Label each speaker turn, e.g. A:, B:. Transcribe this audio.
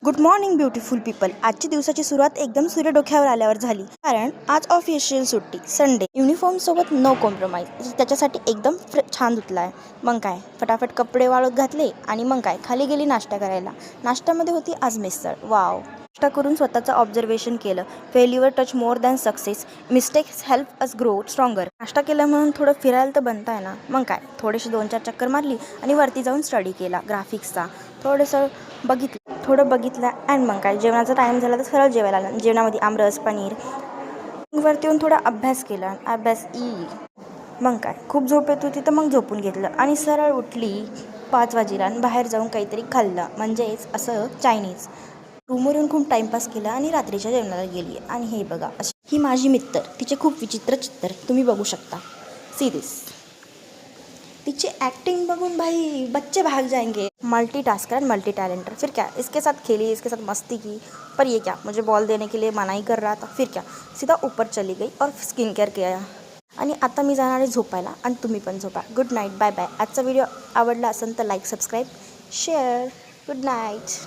A: Good morning beautiful people. आजची दिवसाची सुरुवात एकदम सूर्य डोक्यावर आल्यावर झाली, कारण आज ऑफिशियल सुट्टी, संडे. युनिफॉर्म सोबत नो कॉम्प्रोमाइज. त्याच्यासाठी एकदम छान धुतला आहे. मग काय, फटाफट कपडे वाळत घातले आणि मग काय, खाली गेली नाश्ता करायला. नाश्त्यामध्ये होती आज मिसळ. वाव. नाश्ता करून स्वतःचं ऑब्झर्वेशन केलं. Failure touch more than success. Mistakes help us grow stronger. नाश्ता केला म्हणून थोडं फिरायला तर बनताय ना. मग काय, थोडीशी 2-4 चक्कर मारली आणि वरती जाऊन स्टडी केला ग्राफिक्सचा. थोडंसं बघितलं अँड मग काय, जेवणाचा टाईम झाला तर सरळ जेवायला आलं. जेवणामध्ये आमरस, पनीर. वरती येऊन थोडा अभ्यास केला. मग काय, खूप झोप येत होती तर मग झोपून घेतलं आणि सरळ उठली 5 वाजेला आणि बाहेर जाऊन काहीतरी खाल्लं, म्हणजेच असं चायनीज. रूमवर येऊन खूप टाईमपास केला आणि रात्रीच्या जेवणाला गेली. आणि हे बघा, ही माझी मित्र, तिचे खूप विचित्र चित्र तुम्ही बघू शकता. See this. तिची एक्टिंग बघून भाई बच्चे भाग जाएंगे. Multitasker and multi talenter. फिर क्या, इसके साथ खेली, इसके साथ मस्ती की, पर ये क्या, मुझे बॉल देने के लिए मनाई कर रहा था. फिर क्या, सीधा ऊपर चली गई और स्किन केअर किया. आणि आता मी जाणार आहे झोपायला आणि तुम्ही पण झोपा. Good night, bye bye. आजचा व्हिडिओ आवडला असेल तर like, subscribe, share. Good night.